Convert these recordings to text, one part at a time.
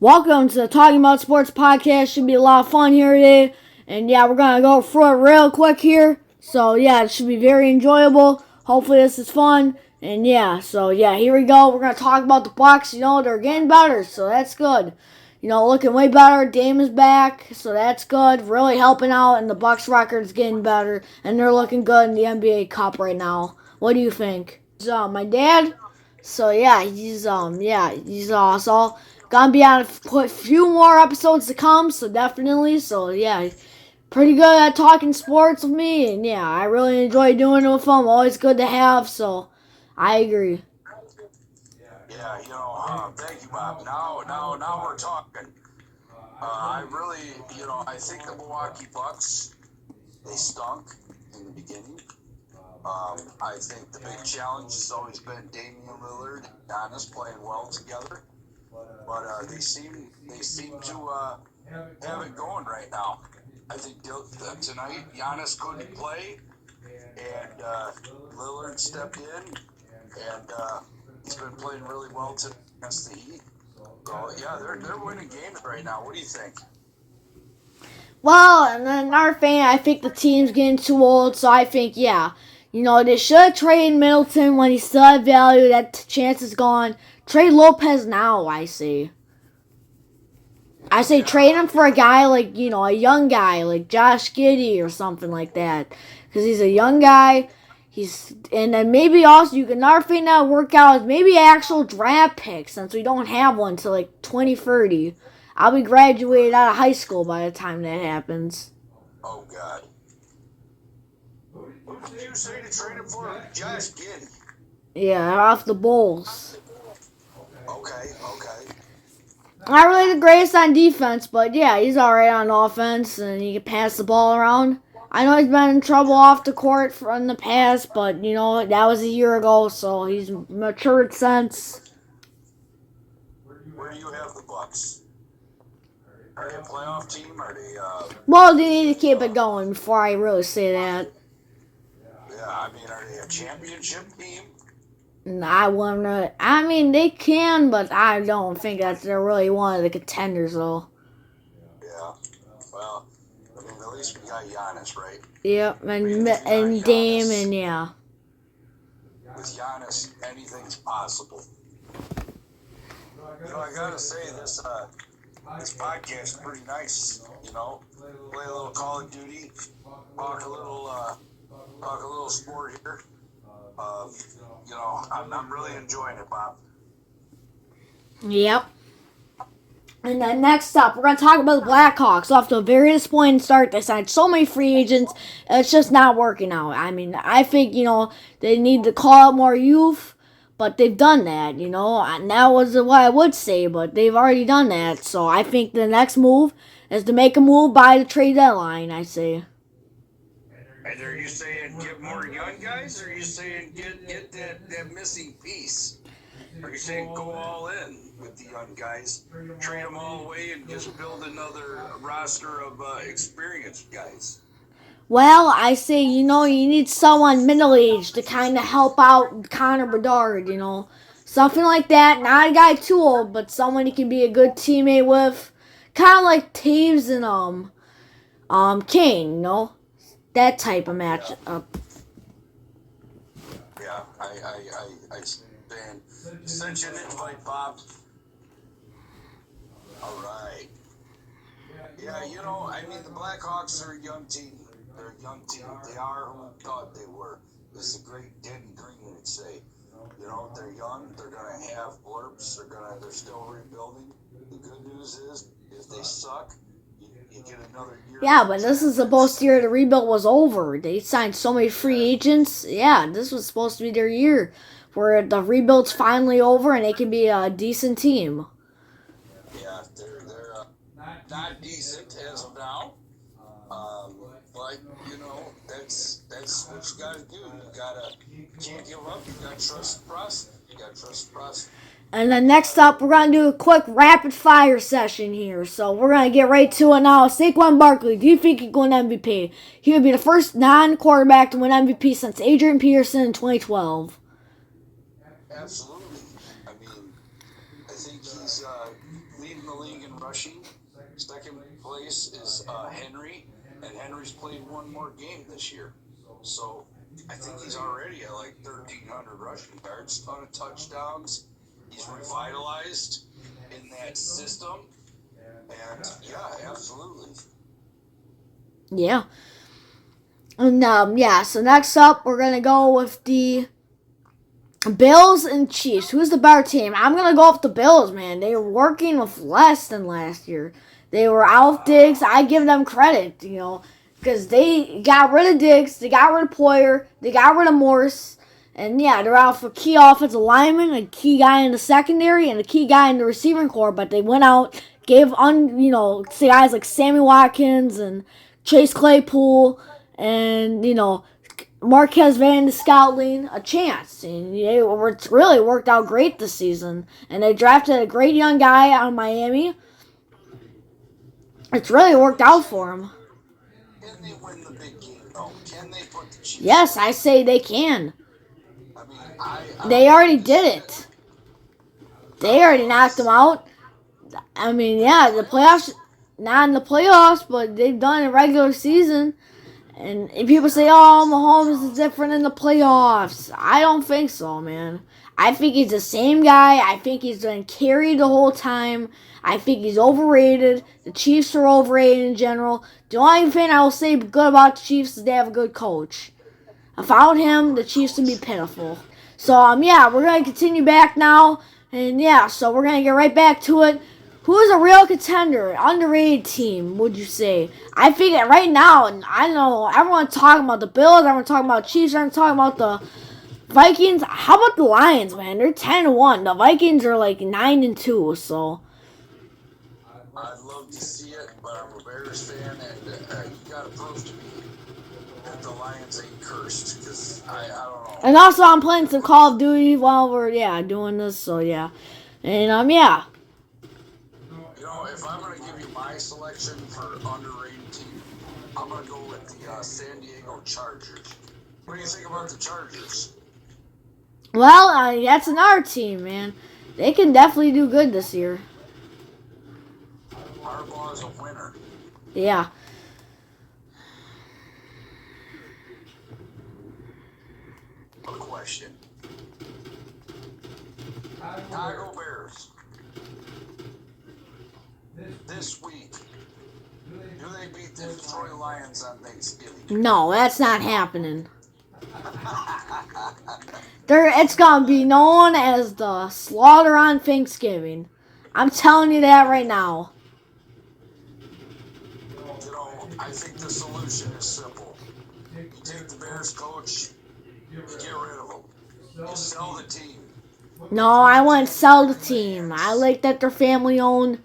Welcome to the Talking About Sports podcast. Should be a lot of fun here today. And yeah, we're going to go through it real quick here. So yeah, it should be very enjoyable. Hopefully this is fun. And yeah, here we go. We're going to talk about the Bucks. They're getting better, so that's good. Looking way better. Dame is back, so that's good. Really helping out, and the Bucks record's getting better. And they're looking good in the NBA Cup right now. What do you think? My dad. So yeah, he's also gonna be on a few more episodes to come. So definitely, pretty good at talking sports with me, and yeah, I really enjoy doing it with him. Always good to have. So I agree. Yeah, thank you, Bob. Now we're talking. I really, I think the Milwaukee Bucks, they stunk in the beginning. I think the big challenge has always been Damian Lillard and Giannis playing well together, but they seem to have it going right now. I think tonight Giannis couldn't play, and Lillard stepped in, and he's been playing really well against the Heat. So yeah, they're winning games right now. What do you think? Well, and then another thing, I think the team's getting too old, so I think, they should trade Middleton when he still had value. That chance is gone. Trade Lopez now, I say. I say trade him for a guy like, a young guy like Josh Giddey or something like that. Because he's a young guy. And then maybe also, another thing that would work out is maybe actual draft pick, since we don't have one till like 2030. I'll be graduated out of high school by the time that happens. Oh, God. What did you say to trade him for? Josh Giddey. Yeah, off the Bulls. Okay. Not really the greatest on defense, but yeah, he's alright on offense, and he can pass the ball around. I know he's been in trouble off the court in the past, but, that was a year ago, so he's matured since. Where do you have the Bucks? Are they a playoff team? Are they, Well, they need to keep it going before I really say that. Yeah, I mean, are they a championship team? They can, but I don't think that they're really one of the contenders, though. Yeah. Well, I mean, at least we got Giannis, right? Yep, and Dame, and yeah. With Giannis, anything's possible. I gotta say, this podcast is pretty nice. Play a little Call of Duty, talk a little sport here. I'm really enjoying it, Bob. Yep. And then next up, we're going to talk about the Blackhawks. Off to a very disappointing start. They signed so many free agents, and it's just not working out. I mean, I think, they need to call out more youth, but they've done that, And that was what I would say, but they've already done that. So I think the next move is to make a move by the trade deadline, I say. And are you saying get more young guys, or are you saying get that missing piece? Are you saying go all in with the young guys, trade them all away, and just build another roster of experienced guys? Well, I say, you need someone middle-aged to kind of help out Connor Bedard, Something like that. Not a guy too old, but someone he can be a good teammate with. Kind of like Taves and Kane, That type of matchup. Yeah, I stand. Sent you an invite, Bob. All right. Yeah, the Blackhawks are a young team. They're a young team. They are who we thought they were. This is a great Denny Green would say. They're young. They're gonna have blurbs. They're still rebuilding. The good news is, if they suck, you get another year. Yeah, but this is supposed to be the rebuild was over. They signed so many free agents. Yeah, this was supposed to be their year where the rebuild's finally over and they can be a decent team. Yeah, they're not decent as of now. But that's what you gotta do. You can't give up. You gotta trust the process. And then next up, we're going to do a quick rapid fire session here. So we're going to get right to it now. Saquon Barkley, do you think he can win MVP? He would be the first non-quarterback to win MVP since Adrian Peterson in 2012. Absolutely. I mean, I think he's leading the league in rushing. Second place is Henry, and Henry's played one more game this year. So I think he's already at like 1,300 rushing yards, ton of touchdowns. He's revitalized in that system. And yeah, absolutely. Yeah. And yeah, so next up we're gonna go with the Bills and Chiefs. Who's the better team? I'm gonna go with the Bills, man. They were working with less than last year. They were out Diggs. I give them credit, because they got rid of Diggs, they got rid of Poyer, they got rid of Morse, and yeah, they're out for key offensive lineman, a key guy in the secondary, and a key guy in the receiving corps. But they went out, gave guys like Sammy Watkins and Chase Claypool, and Marquez Van Scouting a chance, and it's really worked out great this season. And they drafted a great young guy out of Miami. It's really worked out for him. Can they win the big game, though? Can they put the Chiefs? Yes, I say they can. I mean, they already did it. They already knocked them out. I mean, yeah, the playoffs, not in the playoffs, but they've done it regular season. And people say, oh, Mahomes is different in the playoffs. I don't think so, man. I think he's the same guy. I think he's been carried the whole time. I think he's overrated. The Chiefs are overrated in general. The only thing I will say good about the Chiefs is they have a good coach. Without him, the Chiefs would be pitiful. So, yeah, we're going to continue back now. And, yeah, so we're going to get right back to it. Who is a real contender, underrated team, would you say? I think that right now, and I know everyone's talking about the Bills, everyone's talking about Chiefs, everyone's talking about the Vikings. How about the Lions, man? They're 10-1. The Vikings are like 9-2, so. I'd love to see it, but I'm a Bears fan, and you got to prove to me that the Lions ain't cursed, because I don't know. And also, I'm playing some Call of Duty while we're, doing this, so yeah. And, yeah. If I'm going to give you my selection for underrated team, I'm going to go with the San Diego Chargers. What do you think about the Chargers? Well, that's another team, man. They can definitely do good this year. Harbaugh is a winner. Yeah. A question. Chicago Bears. This week, do they beat the Detroit Lions on Thanksgiving? No, that's not happening. It's going to be known as the slaughter on Thanksgiving. I'm telling you that right now. I think the solution is simple. You take the Bears coach, you get rid of him. You sell the team. No, I wouldn't sell the team. I like that they're family owned.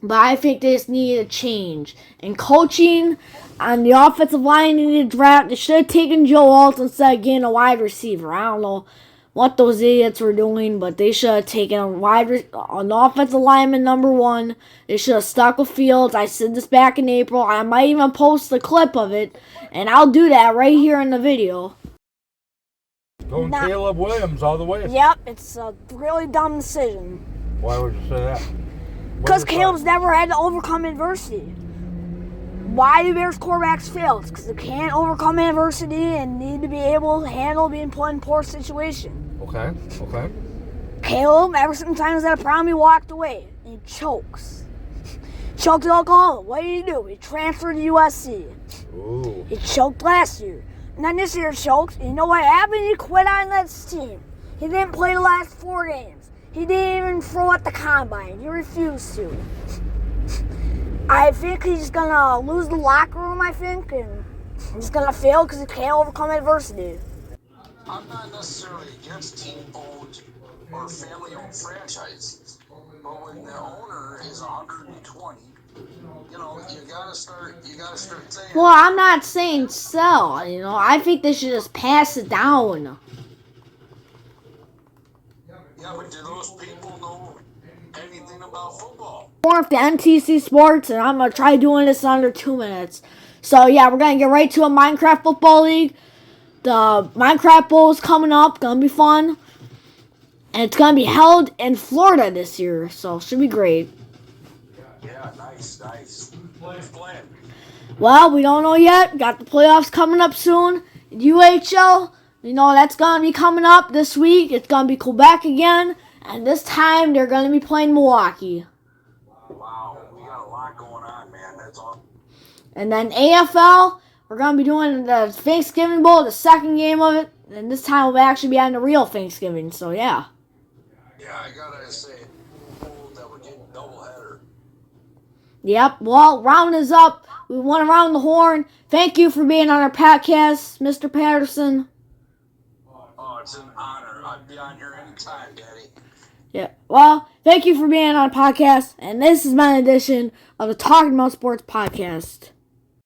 But I think they just need a change. And coaching on the offensive line in the draft, they should have taken Joe Alt instead of getting a wide receiver. I don't know what those idiots were doing, but they should have taken an offensive lineman number one. They should have stuck with Fields. I said this back in April. I might even post a clip of it, and I'll do that right here in the video. Going Caleb Williams all the way. Yep, it's a really dumb decision. Why would you say that? Because Caleb's never had to overcome adversity. Why do Bears quarterbacks fail? Because they can't overcome adversity and need to be able to handle being put in poor situation. Okay. Caleb, ever since time he's had a problem, he walked away. And he chokes. Choked at Oklahoma. What did he do? He transferred to USC. Ooh. He choked last year. And then this year choked. And you know what happened? He quit on this team. He didn't play the last 4 games. He didn't even throw at the combine. He refused to. I think he's going to lose the locker room, and he's going to fail because he can't overcome adversity. I'm not necessarily against team-owned or family-owned franchises, but when the owner is 120, you gotta start saying. Well, I'm not saying sell. I think they should just pass it down. Yeah, but do those people know anything about football? More of the NTC Sports, and I'm going to try doing this in under 2 minutes. So, yeah, we're going to get right to a Minecraft Football League. The Minecraft Bowl is coming up. Going to be fun. And it's going to be held in Florida this year, so it should be great. Yeah, nice. Who's playing? Well, we don't know yet. Got the playoffs coming up soon. UHL, that's going to be coming up this week. It's going to be Quebec again. And this time, they're going to be playing Milwaukee. Wow, we got a lot going on, man. That's all. And then AFL, we're going to be doing the Thanksgiving Bowl, the second game of it. And this time, we'll actually be on the real Thanksgiving. So, yeah. Yeah, I got to say, that we're getting doubleheader. Yep. Well, round is up. We went around the horn. Thank you for being on our podcast, Mr. Patterson. Oh, it's an honor. I'd be on here anytime, Daddy. Yeah. Well, thank you for being on a podcast, and this is my edition of the Talking About Sports podcast.